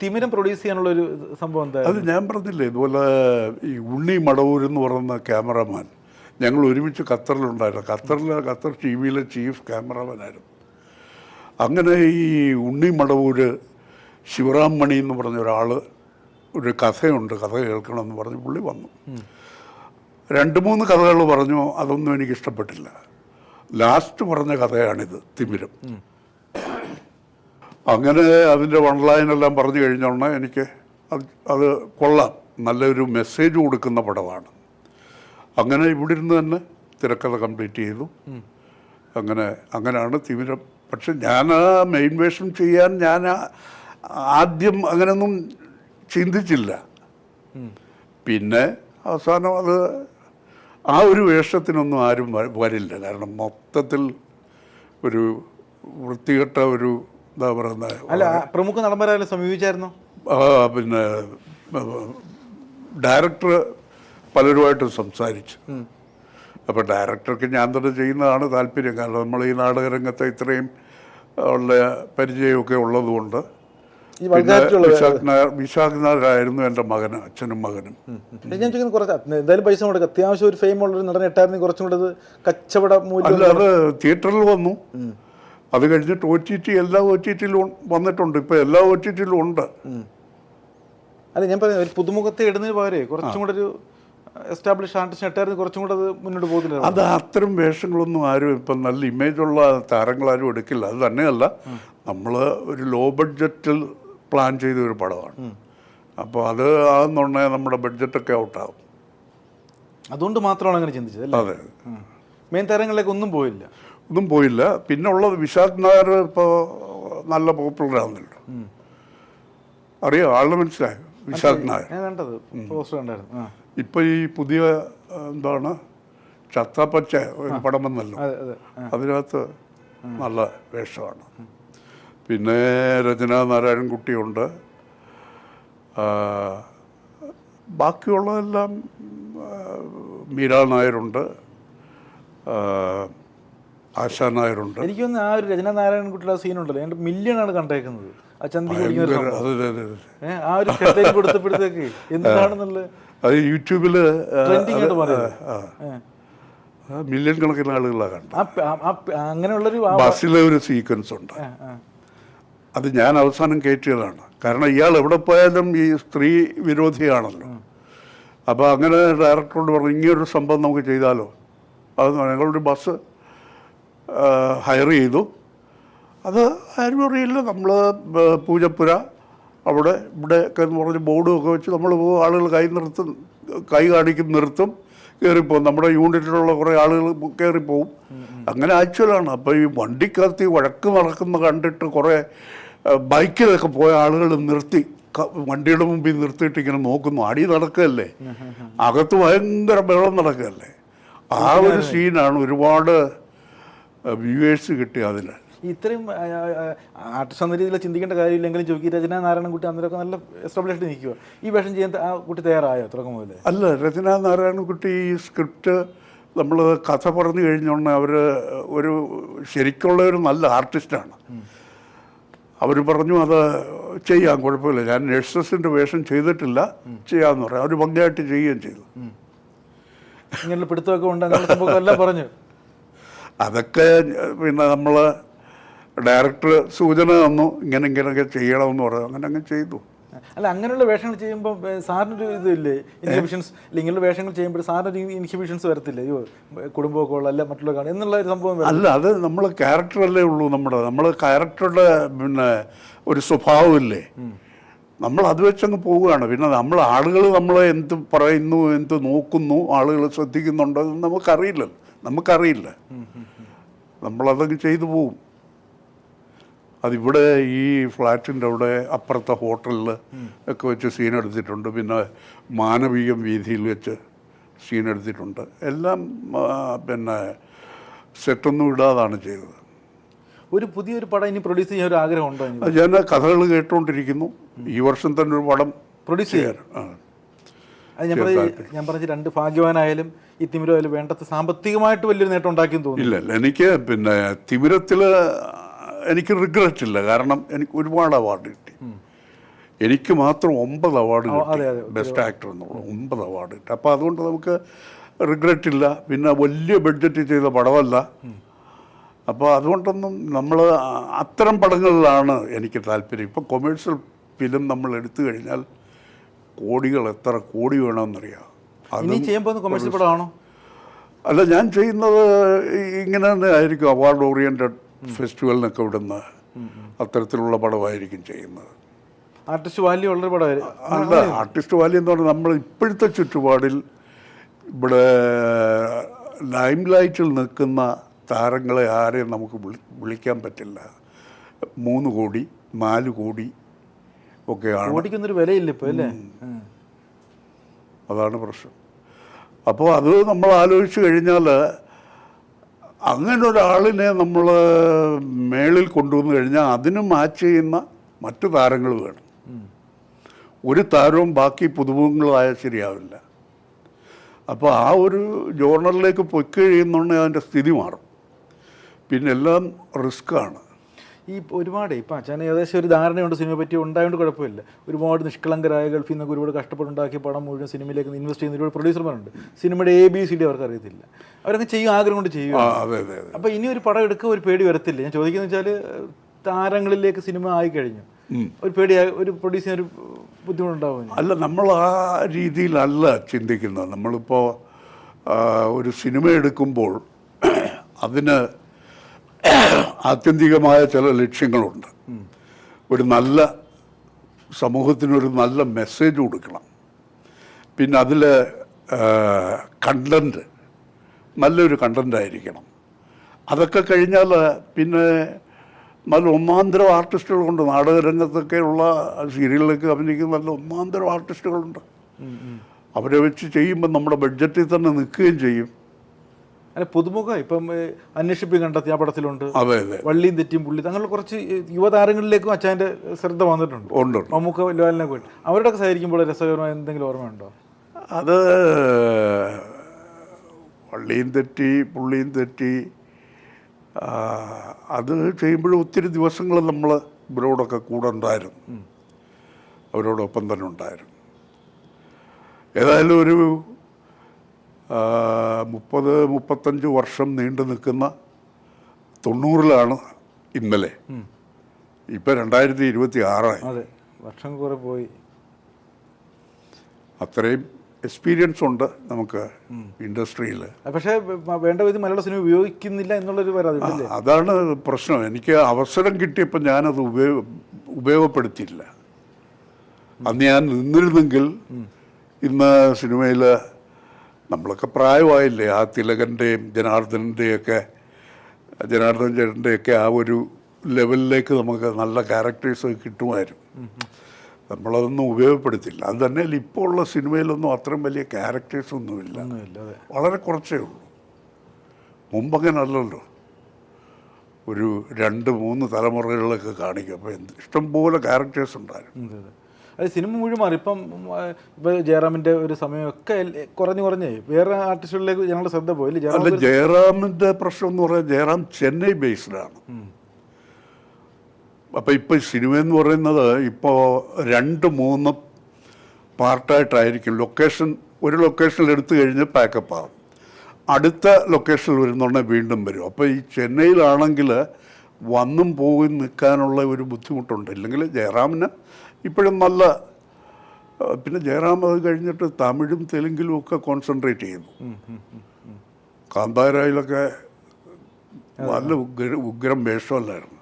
തിമിരം പ്രൊഡ്യൂസ് ചെയ്യാനുള്ളൊരു സംഭവം എന്താ? അത് ഞാൻ പറഞ്ഞില്ലേ, ഇതുപോലെ ഈ ഉണ്ണി മടവൂർ എന്ന് പറയുന്ന ക്യാമറമാൻ ഞങ്ങൾ ഒരുമിച്ച് ഖത്തറിലുണ്ടായിരുന്നു. ഖത്തർ ടി വിയിലെ ചീഫ് ക്യാമറമാനായിരുന്നു. അങ്ങനെ ഈ ഉണ്ണി മടവൂർ ശിവറാം മണി എന്ന് പറഞ്ഞ ഒരാൾ ഒരു കഥയുണ്ട്, കഥ കേൾക്കണമെന്ന് പറഞ്ഞ് പുള്ളി വന്നു. 2-3 കഥകൾ പറഞ്ഞു, അതൊന്നും എനിക്ക് ഇഷ്ടപ്പെട്ടില്ല. ലാസ്റ്റ് പറഞ്ഞ കഥയാണിത്, തിമിരം. അങ്ങനെ അതിൻ്റെ വൺലൈനെല്ലാം പറഞ്ഞു കഴിഞ്ഞോണ്ട് എനിക്ക് അത് കൊള്ളാം, നല്ലൊരു മെസ്സേജ് കൊടുക്കുന്ന പടമാണ്. അങ്ങനെ ഇവിടെ ഇരുന്ന് തന്നെ തിരക്കഥ കംപ്ലീറ്റ് ചെയ്തു. അങ്ങനെയാണ് തിമിരം. പക്ഷെ ഞാൻ മെയിൻ വേഷം ചെയ്യാൻ ഞാൻ ആദ്യം അങ്ങനെയൊന്നും ചിന്തിച്ചില്ല. പിന്നെ അവസാനം അത് ആ ഒരു വേഷത്തിനൊന്നും ആരും വരില്ല. കാരണം മൊത്തത്തിൽ ഒരു വൃത്തികെട്ട ഒരു എന്താ പറയുന്നത്. അല്ല, പ്രമുഖ നടന്മാരെ സമീപിച്ചായിരുന്നു. പിന്നെ ഡയറക്ടർ പലരുമായിട്ട് സംസാരിച്ചു. അപ്പോൾ ഡയറക്ടർക്ക് ഞാൻ തന്നെ ചെയ്യുന്നതാണ് താല്പര്യം. കാരണം നമ്മൾ ഈ നാടകരംഗത്തെ ഇത്രയും ഉള്ള പരിചയമൊക്കെ ഉള്ളതുകൊണ്ട്. വിശാഖ് നായരായിരുന്നു എൻ്റെ മകന്, അച്ഛനും മകനും. ഞാൻ ചോദിക്കുന്നത് കുറച്ച് എന്തായാലും പൈസ കൊടുക്കുക, അത്യാവശ്യം ഒരു ഫെയിം ഉള്ളൊരു നടൻ ഇട്ടായിരുന്നു, കുറച്ചും കൂടെ കച്ചവട മൂല്യം. അല്ല, അത് തിയേറ്ററിൽ വന്നു. അത് കഴിഞ്ഞിട്ട് OTT എല്ലാ OTT-യിലും വന്നിട്ടുണ്ട്. ഇപ്പം എല്ലാ OTT-യിലും ഉണ്ട്. അല്ല, ഞാൻ പറയുന്നത് ഒരു പുതുമുഖത്തെ ഇടുന്നതിന് പകരം കുറച്ചും കൂടെ ഒരു എസ്റ്റാബ്ലിഷ് ആർട്ടിസ്റ്റ് ഇട്ടായിരുന്നു, കുറച്ചും കൂടെ അത് മുന്നോട്ട് പോകുന്നില്ല. അത് അത്തരം വേഷങ്ങളൊന്നും ആരും ഇപ്പം നല്ല ഇമേജുള്ള താരങ്ങളാരും എടുക്കില്ല. അത് തന്നെയല്ല, നമ്മൾ ഒരു ലോ ബഡ്ജറ്റിൽ പ്ലാൻ ചെയ്ത ഒരു പടമാണ്. അപ്പോൾ അത് ആകുന്നുണ്ടെങ്കിൽ നമ്മുടെ ബഡ്ജറ്റൊക്കെ ഔട്ടാകും. അതുകൊണ്ട് മാത്രമാണ് അങ്ങനെ ചിന്തിച്ചത്. അതെ, മെയിൻ താരങ്ങളിലേക്ക് ഒന്നും പോയില്ല. പിന്നെ ഉള്ളത് വിശാഖ് നായർ ഇപ്പോൾ നല്ല പോപ്പുലർ ആവുന്നുണ്ട്. അറിയോ, ആളുടെ മനസ്സിലായോ വിശാഖ് നായർ? ഇപ്പൊ ഈ പുതിയ എന്താണ് ചത്തപ്പച്ച ഒരു പടം വന്നല്ലോ, അതിനകത്ത് നല്ല വേഷമാണ്. പിന്നെ രചന നാരായണൻകുട്ടിയുണ്ട്. ബാക്കിയുള്ളതെല്ലാം മീരാ നായരുണ്ട്, ആശാ നായരുണ്ട്. എനിക്കൊന്ന് ആ ഒരു രചന നാരായണൻകുട്ടിയുടെ സീനുണ്ടല്ലോ, എൻ്റെ മില്യണാണ് കണ്ടേക്കുന്നത്. ആ ചന്തി ആ ഒരു ഷെഡ് കൊടുത്തപ്പോഴത്തേക്ക് എന്താണെന്നുള്ളത് അത് യൂട്യൂബിൽ മില്യൺ കണക്കിന് ആളുകളാണ് കണ്ടത്. അങ്ങനെയുള്ളൊരു ബസ്സിലെ ഒരു സീക്വൻസ് ഉണ്ട്. അത് ഞാൻ അവസാനം കയറ്റിയതാണ്. കാരണം ഇയാൾ എവിടെ പോയാലും ഈ സ്ത്രീ വിരോധിയാണല്ലോ. അപ്പോൾ അങ്ങനെ ഡയറക്ടറോട് പറഞ്ഞു, ഇങ്ങനൊരു സംഭവം നമുക്ക് ചെയ്താലോ. അത് ഞങ്ങളൊരു ബസ് ഹയർ ചെയ്തു. അത് ആരും അറിയില്ല. നമ്മൾ പൂജപ്പുര അവിടെ ഇവിടെയൊക്കെ എന്ന് പറഞ്ഞ് ബോർഡും ഒക്കെ വെച്ച് നമ്മൾ ആളുകൾ കൈ കാണിക്കും, നിർത്തും, കയറിപ്പോവും. നമ്മുടെ യൂണിറ്റിലുള്ള കുറേ ആളുകൾ കയറിപ്പോവും. അങ്ങനെ ആക്ച്വലാണ്. അപ്പോൾ ഈ വണ്ടിക്കകത്ത് വഴക്ക് നടക്കുന്ന കണ്ടിട്ട് കുറേ ബൈക്കിലൊക്കെ പോയ ആളുകൾ നിർത്തി വണ്ടിയുടെ മുമ്പിൽ നിർത്തിയിട്ട് ഇങ്ങനെ നോക്കുന്നു. അടി നടക്കുകയല്ലേ, അകത്ത് ഭയങ്കര ബഹളം നടക്കുകയല്ലേ. ആ ഒരു സീനാണ് ഒരുപാട് വ്യൂവേഴ്സ് കിട്ടിയ. അതിന് ഇത്രയും ആർട്ടിസ്റ്റ് എന്ന രീതിയിൽ ചിന്തിക്കേണ്ട കാര്യമില്ലെങ്കിലും ചോദിക്കുക, രചന നാരായണൻകുട്ടി അന്നേരമൊക്കെ നല്ല എസ്റ്റാബ്ലിഷ്ഡ് നിൽക്കുക. ഈ വേഷം ചെയ്യാൻ ആ കുട്ടി തയ്യാറായോ തുടക്കം മുതലേ? അല്ല, രചന നാരായണൻകുട്ടി ഈ സ്ക്രിപ്റ്റ് നമ്മൾ കഥ പറഞ്ഞു കഴിഞ്ഞോണ്ട് അവർ ഒരു ശരിക്കുള്ള ഒരു നല്ല ആർട്ടിസ്റ്റാണ്. അവർ പറഞ്ഞു അത് ചെയ്യാം, കുഴപ്പമില്ല. ഞാൻ നഴ്സസിൻ്റെ വേഷം ചെയ്തിട്ടില്ല, ചെയ്യാമെന്ന് പറയാം. അവർ ഭംഗിയായിട്ട് ചെയ്യുകയും ചെയ്തു. ഇങ്ങനെയുള്ള പിടുത്തമൊക്കെ ഉണ്ട്, അങ്ങനെ സംഭവം പറഞ്ഞു. അതൊക്കെ പിന്നെ നമ്മൾ ഡയറക്ടർ സൂചന തന്നു, ഇങ്ങനെയൊക്കെ ചെയ്യണമെന്ന് പറഞ്ഞു. അങ്ങനെ ചെയ്തു. അല്ല, അങ്ങനെയുള്ള വേഷങ്ങൾ ചെയ്യുമ്പോൾ സാറിനൊരു ഇതില്ലേ, ഇൻഹിബിഷൻസ്? ഇങ്ങനെയുള്ള വേഷങ്ങൾ ചെയ്യുമ്പോൾ സാറിനൊരു ഇൻഹിബിഷൻസ് വരത്തില്ലേ? കുടുംബമൊക്കെ ഉള്ള അല്ല മറ്റുള്ള കാണും എന്നുള്ള ഒരു സംഭവം? അല്ല, അത് നമ്മൾ ക്യാരക്ടറല്ലേ ഉള്ളൂ. നമ്മൾ ക്യാരക്ടറുടെ പിന്നെ ഒരു സ്വഭാവമില്ലേ, നമ്മൾ അത് വെച്ചങ്ങ് പോവുകയാണ്. പിന്നെ ആളുകൾ നമ്മളെ എന്ത് പറയുന്നു, എന്ത് നോക്കുന്നു, ആളുകൾ ശ്രദ്ധിക്കുന്നുണ്ടോ എന്ന് നമുക്കറിയില്ല. നമ്മളതങ്ങ് ചെയ്തു പോവും. അതിവിടെ ഈ ഫ്ലാറ്റിൻ്റെ അവിടെ അപ്പുറത്തെ ഹോട്ടലിൽ ഒക്കെ വെച്ച് സീൻ എടുത്തിട്ടുണ്ട്. പിന്നെ മാനവീയം വീതിയിൽ വെച്ച് സീൻ എടുത്തിട്ടുണ്ട്. എല്ലാം പിന്നെ സെറ്റൊന്നും ഇടാതാണ് ചെയ്തത്. ഒരു പുതിയൊരു പടം ഇനി പ്രൊഡ്യൂസ് ചെയ്യാൻ ഒരു ആഗ്രഹമുണ്ടോ? ഞാൻ കഥകൾ കേട്ടുകൊണ്ടിരിക്കുന്നു. ഈ വർഷം തന്നെ ഒരു പടം പ്രൊഡ്യൂസ് ചെയ്യാൻ. അത് ഞാൻ പറഞ്ഞ 2 ഭാഗ്യവാനായാലും ഈ തിമിരമായാലും വേണ്ടത് സാമ്പത്തികമായിട്ട് വലിയൊരു നേട്ടം ഉണ്ടാക്കിയെന്ന് തോന്നുന്നു. ഇല്ല, എനിക്ക് പിന്നെ തിമിരത്തിൽ എനിക്ക് റിഗ്രറ്റ് ഇല്ല. കാരണം എനിക്ക് ഒരുപാട് അവാർഡ് കിട്ടി. എനിക്ക് മാത്രം 9 അവാർഡ് അതെ, അതെ. ബെസ്റ്റ് ആക്ടർ എന്നുള്ള 9 അവാർഡ് കിട്ടി. അപ്പോൾ അതുകൊണ്ട് നമുക്ക് റിഗ്രറ്റ് ഇല്ല. പിന്നെ വലിയ ബഡ്ജറ്റ് ചെയ്ത പടമല്ല. അപ്പോൾ അതുകൊണ്ടൊന്നും നമ്മൾ അത്തരം പടങ്ങളിലാണ് എനിക്ക് താല്പര്യം. ഇപ്പോൾ കൊമേഴ്സ്യൽ ഫിലിം നമ്മൾ എടുത്തു കഴിഞ്ഞാൽ കോടികൾ, എത്ര കോടി വേണമെന്നറിയാം. ഇനി ചെയ്യാൻ പോകുന്ന കൊമേഴ്സ്യൽ പടമാണോ? അല്ല, ഞാൻ ചെയ്യുന്നത് ഇങ്ങനെ തന്നെ ആയിരിക്കും. അവാർഡ് ഓറിയൻറ്റഡ് ഫെസ്റ്റിവലിനൊക്കെ വിടുന്ന അത്തരത്തിലുള്ള പടമായിരിക്കും ചെയ്യുന്നത്. ആർട്ടിസ്റ്റ് വാല്യൂ ഉള്ള പടമായിരിക്കും. അല്ല, ആർട്ടിസ്റ്റ് വാല്യൂ എന്ന് പറഞ്ഞാൽ നമ്മൾ ഇപ്പോഴത്തെ ചുറ്റുപാടിൽ ഇവിടെ ലൈം ലൈറ്റിൽ നിൽക്കുന്ന താരങ്ങളെ ആരെയും നമുക്ക് വിളിക്കാൻ പറ്റില്ല. 3 കോടി 4 കോടി ഒക്കെയാണ്. കോടിക്കൊന്നൊരു വിലയില്ല ഇപ്പോൾ അല്ലേ? അതാണ് പ്രശ്നം. അപ്പോൾ അത് നമ്മൾ ആലോചിച്ച് കഴിഞ്ഞാൽ അങ്ങനെ ഒരാളിനെ നമ്മൾ മേളിൽ കൊണ്ടുവന്നു കഴിഞ്ഞാൽ അതിന് മാച്ച് ചെയ്യുന്ന മറ്റു താരങ്ങൾ വേണം. ഒരു താരവും ബാക്കി പുതുമുഖങ്ങളായാൽ ശരിയാവില്ല. അപ്പോൾ ആ ഒരു ജോണറിലേക്ക് പൊയ്ക്കഴിയുന്നുണ്ടെങ്കിൽ അതിൻ്റെ സ്ഥിതി മാറും. പിന്നെ എല്ലാം റിസ്ക്കാണ്. ഈ ഒരുപാട് ഇപ്പം അച്ഛന് ഏകദേശം ഒരു ധാരണയുണ്ട് സിനിമയെ പറ്റി, ഉണ്ടായതുകൊണ്ട് കുഴപ്പമില്ല. ഒരുപാട് നിഷ്കളങ്കരായ ഗൾഫിൽ നിന്നൊക്കെ ഒരുപാട് കഷ്ടപ്പെട്ടുണ്ടാക്കിയ പടം മുഴുവൻ സിനിമയിലേക്ക് ഇൻവെസ്റ്റ് ചെയ്യുന്ന ഒരുപാട് പ്രൊഡ്യൂസർമാരുണ്ട്. സിനിമയുടെ ABCD അവർക്ക് അറിയത്തില്ല. അവരൊക്കെ ചെയ്യും, ആഗ്രഹം കൊണ്ട് ചെയ്യും. അപ്പോൾ ഇനി ഒരു പടം എടുക്കുക ഒരു പേടി വരത്തില്ല. ഞാൻ ചോദിക്കുന്നത് വെച്ചാൽ താരങ്ങളിലേക്ക് സിനിമ ആയിക്കഴിഞ്ഞു ഒരു പേടി, ഒരു പ്രൊഡ്യൂസ് ചെയ്യാൻ ഒരു ബുദ്ധിമുട്ടുണ്ടാവും. അല്ല, നമ്മൾ ആ രീതിയിലല്ല ചിന്തിക്കുന്നത്. നമ്മളിപ്പോൾ ഒരു സിനിമ എടുക്കുമ്പോൾ അതിന് ആത്യന്തികമായ ചില ലക്ഷ്യങ്ങളുണ്ട്. ഒരു നല്ല സമൂഹത്തിനൊരു നല്ല മെസ്സേജ് കൊടുക്കണം. പിന്നെ അതിൽ കണ്ടൻറ്റ് നല്ലൊരു കണ്ടൻ്റായിരിക്കണം. അതൊക്കെ കഴിഞ്ഞാൽ പിന്നെ നല്ല ഒന്നാന്തരം ആർട്ടിസ്റ്റുകളുണ്ട്. നാടകരംഗത്തൊക്കെയുള്ള സീരിയലിലൊക്കെ അഭിനയിക്കുന്ന നല്ല ഒന്നാന്തരം ആർട്ടിസ്റ്റുകളുണ്ട്. അവരെ വെച്ച് ചെയ്യുമ്പോൾ നമ്മുടെ ബഡ്ജറ്റിൽ തന്നെ നിൽക്കുകയും ചെയ്യും. അല്ല, പുതുമുഖം ഇപ്പം അന്വേഷിപ്പി കണ്ടെത്തി ആ പടത്തിലുണ്ട്. അതെ അതെ, വള്ളിയും തെറ്റിയും പുള്ളി, അങ്ങനെയുള്ള കുറച്ച് യുവതാരങ്ങളിലേക്കും അച്ഛൻ്റെ ശ്രദ്ധ വന്നിട്ടുണ്ട്. ഉണ്ട്. മമ്മൂക്ക, ലാലിനെ പോയിട്ട് അവരുടെയൊക്കെ സഹകരിക്കുമ്പോൾ രസകരമായ എന്തെങ്കിലും ഓർമ്മയുണ്ടോ? അത് വള്ളിയും തെറ്റി പുള്ളിയും തെറ്റി അത് ചെയ്യുമ്പോഴും ഒത്തിരി ദിവസങ്ങൾ നമ്മൾ ഇവരോടൊക്കെ കൂടെ ഉണ്ടായിരുന്നു. അവരോടൊപ്പം തന്നെ ഉണ്ടായിരുന്നു. ഏതായാലും ഒരു 30-35 വർഷം നീണ്ടു നിൽക്കുന്ന 90-ലാണ് ഇന്നലെ. ഇപ്പം 2026 അതെ, വർഷം കുറെ പോയി. അത്രയും എക്സ്പീരിയൻസ് ഉണ്ട് നമുക്ക് ഇൻഡസ്ട്രിയിൽ. പക്ഷേ വേണ്ട വിധം മലയാള സിനിമ ഉപയോഗിക്കുന്നില്ല എന്നുള്ളൊരു പരാതി. അതാണ് പ്രശ്നം. എനിക്ക് അവസരം കിട്ടിയപ്പോൾ ഞാനത് ഉപയോഗപ്പെടുത്തിയില്ല. അന്ന് ഞാൻ നിന്നിരുന്നെങ്കിൽ ഇന്ന് സിനിമയിൽ നമ്മളൊക്കെ പ്രായമായില്ലേ. ആ തിലകൻ്റെയും ജനാർദ്ദൻ ചേട്ടൻ്റെയൊക്കെ ആ ഒരു ലെവലിലേക്ക് നമുക്ക് നല്ല ക്യാരക്ടേഴ്സ് കിട്ടുമായിരുന്നു. നമ്മളതൊന്നും ഉപയോഗപ്പെടുത്തില്ല. അത് തന്നെയല്ല, ഇപ്പോൾ ഉള്ള സിനിമയിലൊന്നും അത്രയും വലിയ ക്യാരക്ടേഴ്സൊന്നുമില്ല. വളരെ കുറച്ചേ ഉള്ളൂ. മുമ്പങ്ങനെ അല്ലല്ലോ. ഒരു 2-3 തലമുറകളിലൊക്കെ കാണിക്കും. അപ്പോൾ ഇഷ്ടംപോലെ ക്യാരക്ടേഴ്സ് ഉണ്ടായിരുന്നു. അത് സിനിമ മുഴുവൻ മാറി. ഇപ്പം ജയറാമിൻ്റെ ഒരു സമയമൊക്കെ കുറഞ്ഞേ വേറെ ആർട്ടിസ്റ്റുകളിലേക്ക് ഞങ്ങളുടെ ശ്രദ്ധ പോയില്ലേ? അല്ല, ജയറാമിൻ്റെ പ്രശ്നം എന്ന് പറഞ്ഞാൽ ജയറാം ചെന്നൈ ബേസ്ഡാണ്. അപ്പോൾ ഇപ്പോൾ സിനിമ എന്ന് പറയുന്നത് ഇപ്പോൾ 2-3 പാർട്ടായിട്ടായിരിക്കും. ഒരു ലൊക്കേഷനിൽ എടുത്തു കഴിഞ്ഞ് പാക്കപ്പ് ആകും. അടുത്ത ലൊക്കേഷനിൽ വരുന്നുണ്ടെങ്കിൽ വീണ്ടും വരും. അപ്പോൾ ഈ ചെന്നൈയിലാണെങ്കിൽ വന്നും പോയി നിൽക്കാനുള്ള ഒരു ബുദ്ധിമുട്ടുണ്ട്. ഇല്ലെങ്കിൽ ജയറാമിന് ഇപ്പോഴും നല്ല, പിന്നെ ജയറാം അത് കഴിഞ്ഞിട്ട് തമിഴും തെലുങ്കിലും ഒക്കെ കോൺസെൻട്രേറ്റ് ചെയ്യുന്നു. കാന്താരായിലൊക്കെ നല്ല ഉഗ്രം വേഷമല്ലായിരുന്നു.